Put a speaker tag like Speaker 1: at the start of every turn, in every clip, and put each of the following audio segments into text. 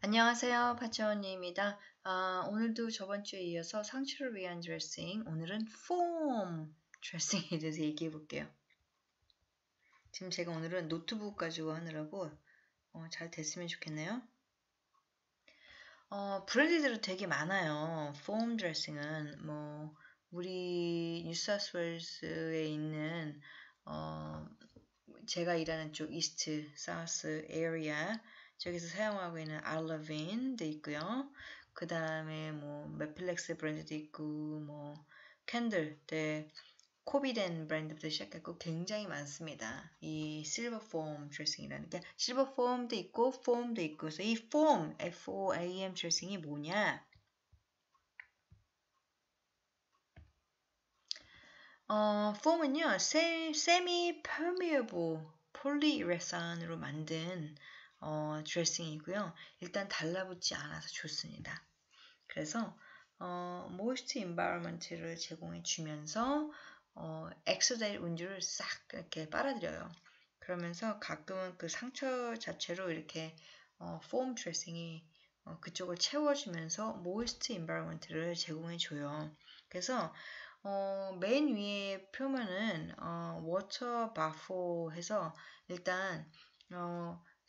Speaker 1: 안녕하세요. 파츠원입니다. 오늘도 저번 주에 이어서 상처를 위한 드레싱, 오늘은 폼 드레싱에 대해서 얘기해 볼게요. 지금 제가 오늘은 노트북 가지고 하느라고 잘 됐으면 좋겠네요. 브랜드들은 되게 많아요. 폼 드레싱은 우리 뉴사우스웨일스에 있는 제가 일하는 쪽 이스트, 사우스 에리아 저기서 사용하고 있는 알라빈도 있고요. 그 다음에 메필렉스 브랜드도 있고 캔들, 코비덴 브랜드부터 시작했고 굉장히 많습니다. 이 실버 폼 드레싱이라는 게 실버 폼도 있고 폼도 있고 그래서 이 폼, FOAM 드레싱이 뭐냐? 폼은요, 세미 퍼미어블 폴리우레산으로 만든 드레싱이고요. 일단 달라붙지 않아서 좋습니다. 그래서 모이스트 인바이러먼트를 제공해 주면서 엑소다일 운주를 싹 이렇게 빨아들여요. 그러면서 가끔은 그 상처 자체로 이렇게 폼 드레싱이 그쪽을 채워주면서 모이스트 인바이러먼트를 제공해 줘요. 그래서 맨 위에 표면은 워터 바포 해서 일단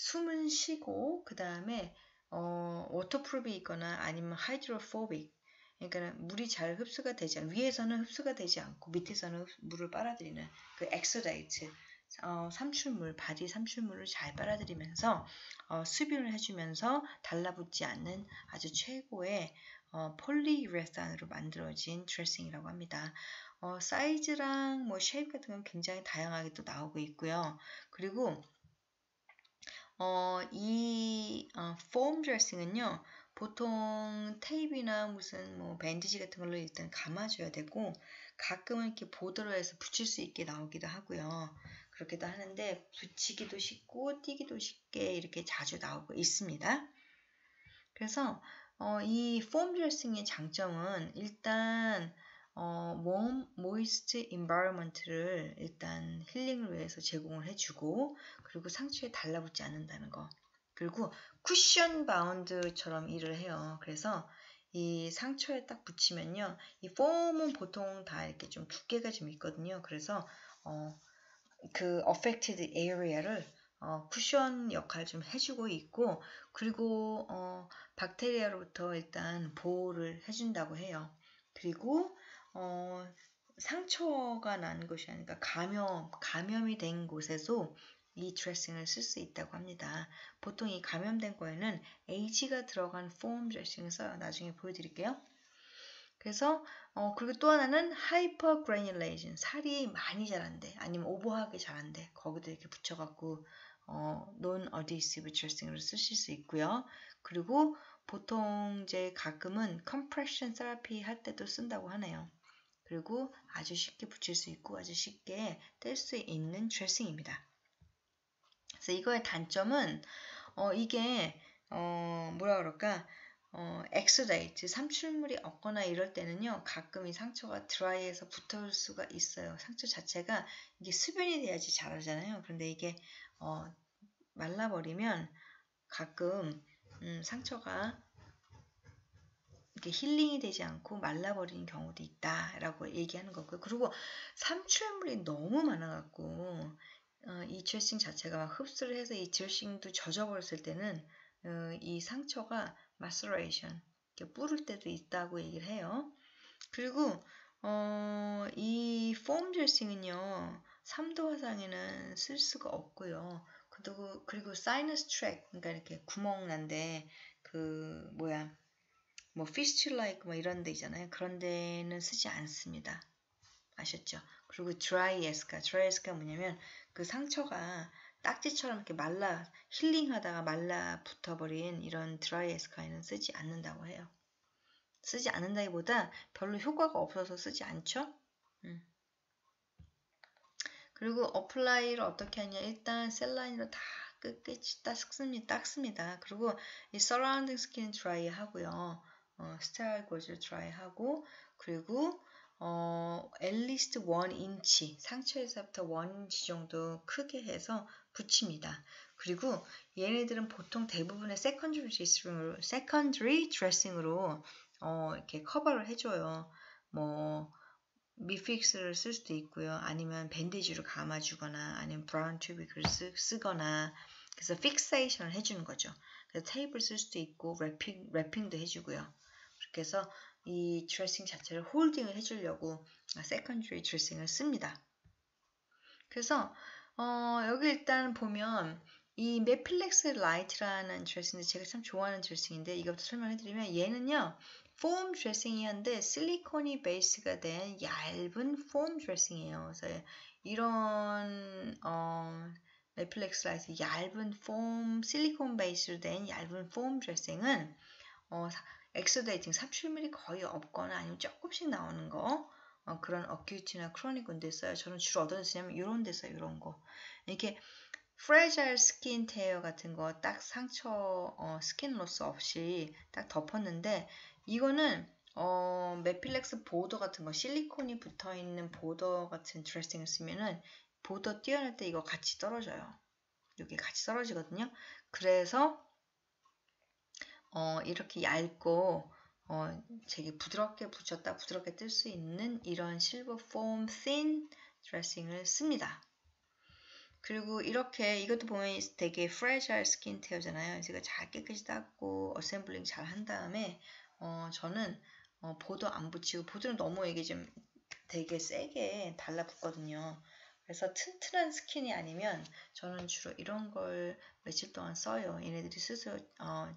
Speaker 1: 숨은 쉬고 그 다음에 워터프루프이 있거나 아니면 하이드로포빅 그러니까 물이 잘 흡수가 되지 않고 위에서는 흡수가 되지 않고 밑에서는 물을 빨아들이는 그 엑소다이트 삼출물, 바디 삼출물을 잘 빨아들이면서 수분을 해주면서 달라붙지 않는 아주 최고의 폴리유레탄으로 만들어진 드레싱이라고 합니다. 사이즈랑 쉐입 같은 건 굉장히 다양하게 또 나오고 있고요. 그리고 이 폼 드레싱은요. 보통 테이프나 무슨 밴디지 같은 걸로 일단 감아줘야 되고 가끔은 이렇게 보드로 해서 붙일 수 있게 나오기도 하고요. 그렇게도 하는데 붙이기도 쉽고 띄기도 쉽게 이렇게 자주 나오고 있습니다. 그래서 이 폼 드레싱의 장점은 일단 모이스트 인바이러먼트를 일단 힐링을 위해서 제공을 해주고 그리고 상처에 달라붙지 않는다는 거. 그리고 쿠션 바운드처럼 일을 해요. 그래서 이 상처에 딱 붙이면요. 이 폼은 보통 다 이렇게 좀 두께가 좀 있거든요. 그래서 그 affected area를 쿠션 역할 좀 해주고 있고 그리고 박테리아로부터 일단 보호를 해준다고 해요. 그리고 상처가 난 것이 아니라 감염이 된 곳에서 이 드레싱을 쓸 수 있다고 합니다. 보통 이 감염된 거에는 H가 들어간 폼 드레싱을 써요. 나중에 보여드릴게요. 그래서 그리고 또 하나는 하이퍼 그래뉼레이션 살이 많이 자란대 아니면 오버하게 자란대 거기도 이렇게 붙여갖고 논 어디시브 드레싱으로 쓰실 수 있고요. 그리고 보통 이제 가끔은 컴프레션 세라피 할 때도 쓴다고 하네요. 그리고 아주 쉽게 붙일 수 있고 아주 쉽게 뗄 수 있는 드레싱입니다. 그래서 이거의 단점은 이게 뭐라 그럴까 엑소다이트, 삼출물이 없거나 이럴 때는요, 가끔 이 상처가 드라이해서 붙을 수가 있어요. 상처 자체가 이게 수분이 돼야지 자라잖아요. 그런데 이게 말라버리면 가끔 상처가 이렇게 힐링이 되지 않고 말라버리는 경우도 있다라고 얘기하는 거고요. 그리고 삼출물이 너무 많아갖고 이 드레싱 자체가 막 흡수를 해서 이 드레싱도 젖어버렸을 때는 이 상처가 마스레이션 뿌릴 때도 있다고 얘기를 해요. 그리고 이 폼 드레싱은요 3도 화상에는 쓸 수가 없고요. 그리고 사이너스 트랙 그러니까 이렇게 구멍 난데 피스츄라 있고 이런 데 있잖아요. 그런 데는 쓰지 않습니다. 아셨죠? 그리고 드라이 에스카 뭐냐면 그 상처가 딱지처럼 이렇게 힐링하다가 말라 붙어버린 이런 드라이 에스카에는 쓰지 않는다고 해요. 쓰지 않는다기보다 별로 효과가 없어서 쓰지 않죠? 그리고 어플라이를 어떻게 하냐? 일단 셀라인으로 다 끝까지 닦습니다. 그리고 이 서라운딩 스킨 드라이 하고요. 스타일 고즈 드라이 하고 그리고 앨리스트 1인치 상처에서부터 1인치 정도 크게 해서 붙입니다. 그리고 얘네들은 보통 대부분의 secondary dressing으로 이렇게 커버를 해줘요. 뭐 미픽스를 쓸 수도 있고요. 아니면 밴디지로 감아주거나 아니면 브라운 튜빅을 쓰거나 그래서 픽세이션을 해주는 거죠. 그래서 테이프를 쓸 수도 있고 랩핑도 해주고요. 그렇게 해서 이 드레싱 자체를 홀딩을 해주려고 세컨드리 드레싱을 씁니다. 그래서 여기 일단 보면 이 메필렉스 라이트라는 드레싱인데 제가 참 좋아하는 드레싱인데 이것부터 설명해드리면 얘는요 폼 드레싱이었는데 실리콘이 베이스가 된 얇은 폼 드레싱이에요. 그래서 이런 메필렉스 라이트 얇은 폼 실리콘 베이스로 된 얇은 폼 드레싱은 엑소데이팅 삽출물이 거의 없거나 아니면 조금씩 나오는 거 그런 어큐티나 크로닉 온데 써요. 저는 주로 어떤 데 쓰냐면 이런 데 써요. 이런 거 이렇게 프레자일 스킨 테어 같은 거 딱 상처 스킨 로스 없이 딱 덮었는데 이거는 메필렉스 보더 같은 거 실리콘이 붙어있는 보더 같은 드레싱을 쓰면은 보더 띄어낼 때 이거 같이 떨어져요. 여기 같이 떨어지거든요. 그래서 이렇게 얇고 되게 부드럽게 붙였다 부드럽게 뜰 수 있는 이런 실버 폼 thin 드레싱을 씁니다. 그리고 이렇게 이것도 보면 되게 fragile skin 테어잖아요. 그래서 이거 잘 깨끗이 닦고 어셈블링 잘 한 다음에 저는 보드 안 붙이고 보드는 너무 이게 좀 되게 세게 달라붙거든요. 그래서 튼튼한 스킨이 아니면 저는 주로 이런 걸 며칠 동안 써요. 얘네들이 스스로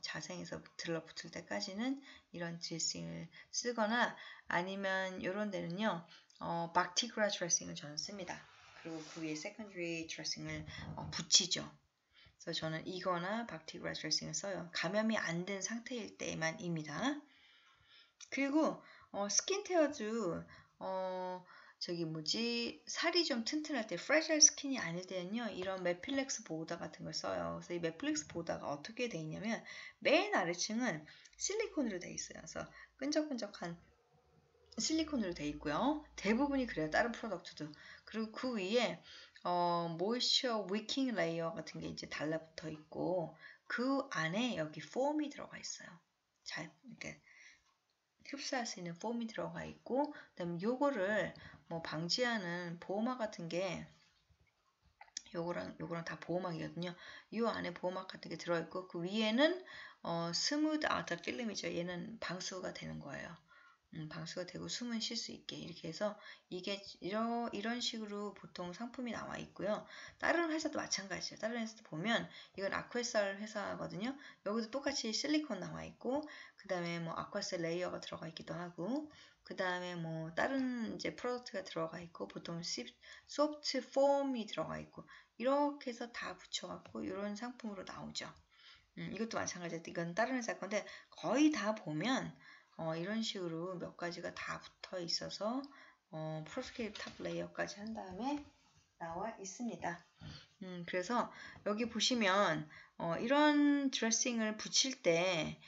Speaker 1: 자생해서 들러붙을 때까지는 이런 드레싱을 쓰거나 아니면 이런 데는요 박티그라 드레싱을 저는 씁니다. 그리고 그 위에 세컨드리 드레싱을 붙이죠. 그래서 저는 이거나 박티그라 드레싱을 써요. 감염이 안 된 상태일 때만입니다. 그리고 스킨 테어도 저기 뭐지 살이 좀 튼튼할 때 프레셔 스킨이 아닐 때는요 이런 메필렉스 보호다 같은 걸 써요. 그래서 이 메필렉스 보호다가 어떻게 돼 있냐면 맨 아래층은 실리콘으로 돼 있어요. 그래서 끈적끈적한 실리콘으로 돼 있고요. 대부분이 그래요. 다른 프로덕트도. 그리고 그 위에 모이스처 위킹 레이어 같은 게 이제 달라붙어 있고 그 안에 여기 폼이 들어가 있어요. 잘 이렇게 흡수할 수 있는 폼이 들어가 있고 그다음에 요거를 뭐 방지하는 보호막 같은 게 요거랑 다 보호막이거든요. 요 안에 보호막 같은 게 들어있고 그 위에는 스무드 아우터 필름이죠. 얘는 방수가 되는 거예요. 방수가 되고 숨은 쉴 수 있게 이렇게 해서 이게 이런 식으로 보통 상품이 나와 있고요. 다른 회사도 마찬가지예요. 다른 회사도 보면 이건 아쿠에살 회사거든요. 여기도 똑같이 실리콘 나와 있고 그 다음에 뭐 아쿠에살 레이어가 들어가 있기도 하고 그 다음에 뭐 다른 이제 프로덕트가 들어가 있고 보통 소프트 폼이 들어가 있고 이렇게 해서 다 붙여갖고 이런 상품으로 나오죠. 이것도 마찬가지예요. 이건 다른 회사 건데 거의 다 보면 이런 식으로 몇 가지가 다 붙어 있어서 프로스케이프 탑 레이어까지 한 다음에 나와 있습니다. 그래서 여기 보시면 이런 드레싱을 붙일 때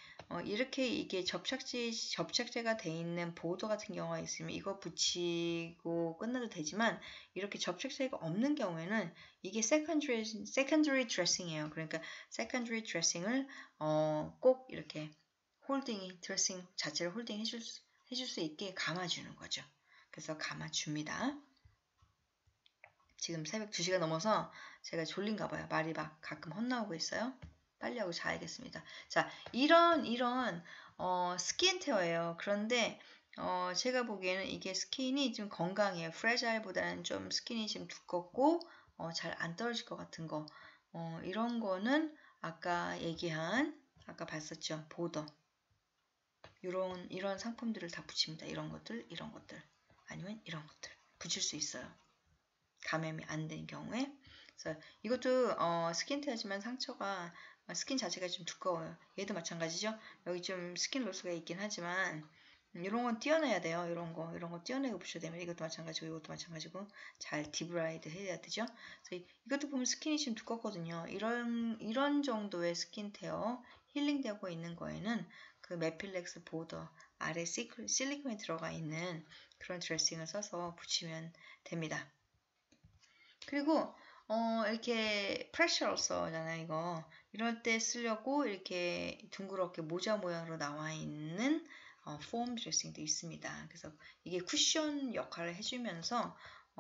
Speaker 1: 이렇게 이게 접착제가 돼 있는 보도 같은 경우가 있으면 이거 붙이고 끝나도 되지만 이렇게 접착제가 없는 경우에는 이게 secondary dressing이에요. 그러니까 secondary dressing을 꼭 이렇게 드레싱 자체를 홀딩 해줄 수 있게 감아주는 거죠. 그래서 감아줍니다. 지금 새벽 2시가 넘어서 제가 졸린가 봐요. 말이 막 가끔 헛나오고 있어요. 빨리 하고 자야겠습니다. 자, 이런 스킨 테어예요. 그런데 제가 보기에는 이게 스킨이 좀 건강해요. 프레자일보다는 좀 스킨이 좀 두껍고 잘 안 떨어질 것 같은 거. 이런 거는 아까 봤었죠. 보더. 이런 상품들을 다 붙입니다. 이런 것들 아니면 이런 것들 붙일 수 있어요. 감염이 안 된 경우에. 그래서 이것도 스킨 테어지만 상처가 스킨 자체가 좀 두꺼워요. 얘도 마찬가지죠. 여기 좀 스킨 로스가 있긴 하지만 이런 건 떼어내야 돼요. 이런 거 떼어내고 붙여야 되면 이것도 마찬가지고 이것도 마찬가지고 잘 디브라이드 해야 되죠. 그래서 이것도 보면 스킨이 좀 두껍거든요. 이런 정도의 스킨 테어 힐링되고 있는 거에는 그 메필렉스 보더 아래 실리콘이 들어가 있는 그런 드레싱을 써서 붙이면 됩니다. 그리고 이렇게 프레셔로서잖아요, 이거. 이럴 때 쓰려고 이렇게 둥그렇게 모자 모양으로 나와 있는 폼 드레싱도 있습니다. 그래서 이게 쿠션 역할을 해주면서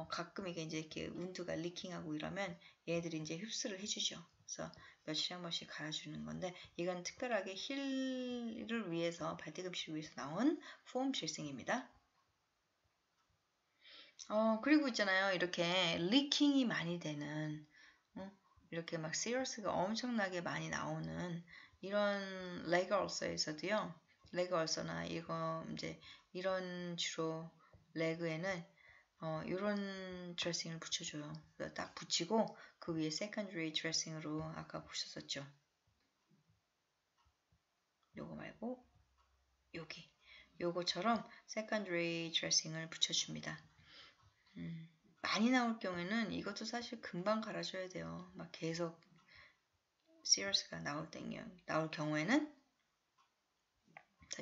Speaker 1: 가끔 이게 이제 이렇게 운드가 리킹하고 이러면 얘들이 이제 흡수를 해주죠. 그래서 며칠에 한 번씩 갈아주는 건데 이건 특별하게 힐을 위해서 발뒤꿈치를 위해서 나온 폼 드레싱입니다. 그리고 있잖아요. 이렇게 리킹이 많이 되는, 이렇게 막 시러스가 엄청나게 많이 나오는 이런 레그 얼서에서도요. 레그 얼서나 이거 이제 이런 주로 레그에는 이런 드레싱을 붙여줘요. 딱 붙이고 그 위에 세컨드리 드레싱으로 아까 보셨었죠. 요거 말고 여기 요거처럼 세컨드리 드레싱을 붙여줍니다. 많이 나올 경우에는 이것도 사실 금방 갈아줘야 돼요. 막 계속 serious가 나올 경우에는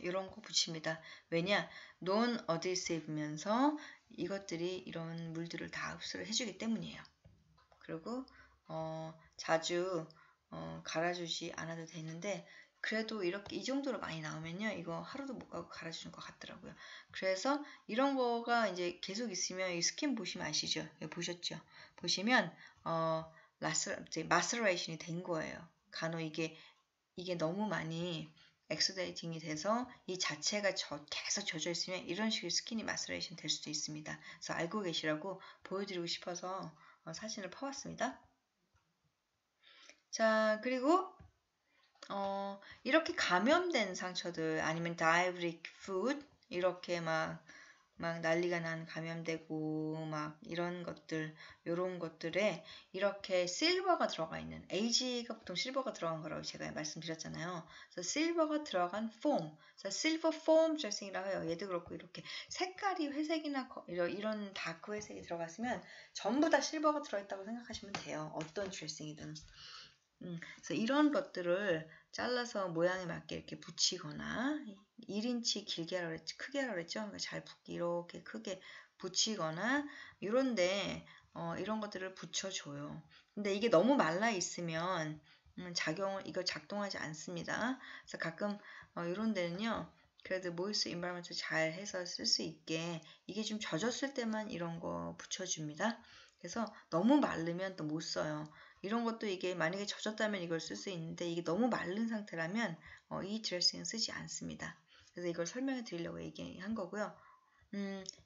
Speaker 1: 이런 거 붙입니다. 왜냐? non-adhesive면서 이것들이 이런 물들을 다 흡수를 해주기 때문이에요. 그리고 자주 갈아주지 않아도 되는데 그래도 이렇게 이 정도로 많이 나오면요 이거 하루도 못 가고 갈아주는 것 같더라고요. 그래서 이런 거가 이제 계속 있으면 이 스킨 보시면 아시죠? 보셨죠? 보시면 마스터레이션이 된 거예요. 간혹 이게 너무 많이 엑스데이팅이 돼서 이 자체가 계속 젖어 있으면 이런 식의 스킨이 마스터레이션 될 수도 있습니다. 그래서 알고 계시라고 보여드리고 싶어서 사진을 퍼왔습니다. 자, 그리고 이렇게 감염된 상처들 아니면 diabetic foot 이렇게 막 난리가 난 감염되고 막 이런 것들 요런 것들에 이렇게 실버가 들어가 있는 AG가 보통 실버가 들어간 거라고 제가 말씀드렸잖아요. 그래서 실버가 들어간 폼, 그래서 실버 폼 드레싱이라고 해요. 얘도 그렇고 이렇게 색깔이 회색이나 이런 다크 회색이 들어갔으면 전부 다 실버가 들어있다고 생각하시면 돼요. 어떤 드레싱이든. 그래서 이런 것들을 잘라서 모양에 맞게 이렇게 붙이거나 1인치 길게 하라 그랬지, 크게 하라 그랬죠? 그러니까 잘 붙게 이렇게 크게 붙이거나 이런데 이런 것들을 붙여줘요. 근데 이게 너무 말라 있으면 이거 작동하지 않습니다. 그래서 가끔 이런 데는요. 그래도 모이스 인바이먼트 잘 해서 쓸 수 있게 이게 좀 젖었을 때만 이런 거 붙여줍니다. 그래서 너무 마르면 또 못 써요. 이런 것도 이게 만약에 젖었다면 이걸 쓸 수 있는데 이게 너무 마른 상태라면 이 드레싱은 쓰지 않습니다. 그래서 이걸 설명해 드리려고 얘기한 거고요.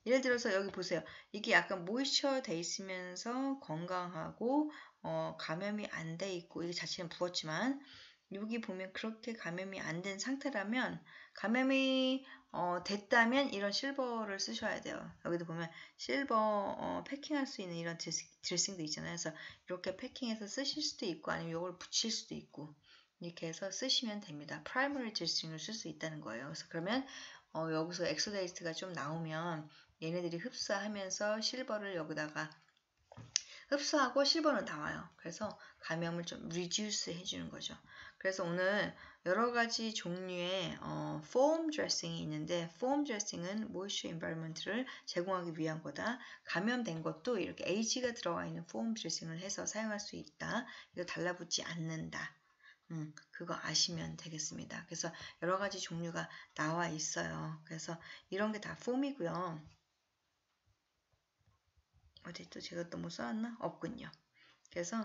Speaker 1: 예를 들어서 여기 보세요. 이게 약간 모이스처 돼 있으면서 건강하고 감염이 안 돼 있고 이게 자체는 부었지만 여기 보면 그렇게 감염이 안 된 상태라면 감염이 됐다면 이런 실버를 쓰셔야 돼요. 여기도 보면 실버 패킹할 수 있는 이런 드레싱도 있잖아요. 그래서 이렇게 패킹해서 쓰실 수도 있고 아니면 이걸 붙일 수도 있고 이렇게 해서 쓰시면 됩니다. 프라이머리 드레싱을 쓸 수 있다는 거예요. 그래서 그러면 여기서 엑소데이트가 좀 나오면 얘네들이 흡수하면서 실버를 여기다가 흡수하고 실버는 나와요. 그래서 감염을 좀 리듀스 해주는 거죠. 그래서 오늘 여러 가지 종류의 폼 드레싱이 있는데 폼 드레싱은 모이스처 인바이러먼트를 제공하기 위한 거다. 감염된 것도 이렇게 AG가 들어가 있는 폼 드레싱을 해서 사용할 수 있다. 이거 달라붙지 않는다. 그거 아시면 되겠습니다. 그래서 여러 가지 종류가 나와 있어요. 그래서 이런 게 다 폼이고요. 어디 또 제가 또 뭐 써놨나? 없군요. 그래서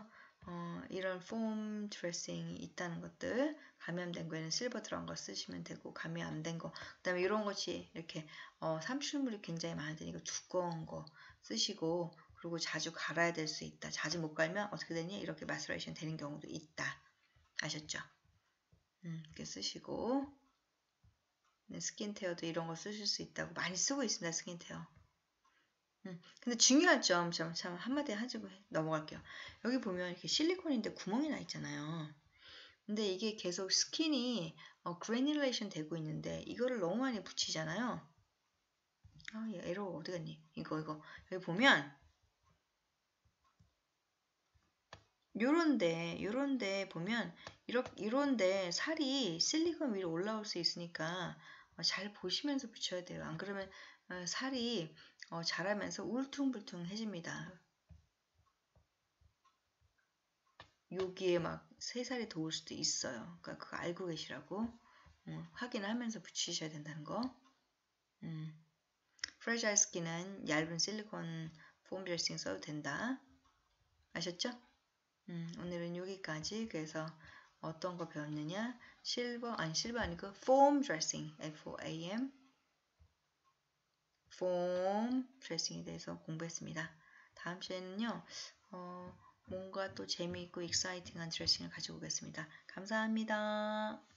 Speaker 1: 이런 폼 드레싱이 있다는 것들 감염된 거에는 실버 들어간 거 쓰시면 되고 감염 안 된 거 그 다음에 이런 것이 이렇게 삼출물이 굉장히 많으니까 두꺼운 거 쓰시고 그리고 자주 갈아야 될 수 있다. 자주 못 갈면 어떻게 되니? 이렇게 마스터레이션 되는 경우도 있다. 아셨죠? 이렇게 쓰시고 네, 스킨테어도 이런 거 쓰실 수 있다고 많이 쓰고 있습니다. 스킨테어. 근데 중요한 점, 참 한마디 하고 넘어갈게요. 여기 보면 이렇게 실리콘인데 구멍이 나 있잖아요. 근데 이게 계속 스킨이 그래듈레이션 되고 있는데 이거를 너무 많이 붙이잖아요. 얘 에러 어디 갔니? 이거 여기 보면 요런데 보면 이런데 살이 실리콘 위로 올라올 수 있으니까 잘 보시면서 붙여야 돼요. 안 그러면 살이 자라면서 울퉁불퉁해집니다. 여기에 막 3살이 더 올 수도 있어요. 그러니까 그거 알고 계시라고. 확인하면서 붙이셔야 된다는 거. 프레자일 스킨은 얇은 실리콘 폼 드레싱 써도 된다. 아셨죠? 오늘은 여기까지. 그래서 어떤 거 배웠느냐? 실버 아니고 폼 드레싱, FOAM 폼 드레싱에 대해서 공부했습니다. 다음 시간에는요. 뭔가 또 재미있고 익사이팅한 드레싱을 가지고 오겠습니다. 감사합니다.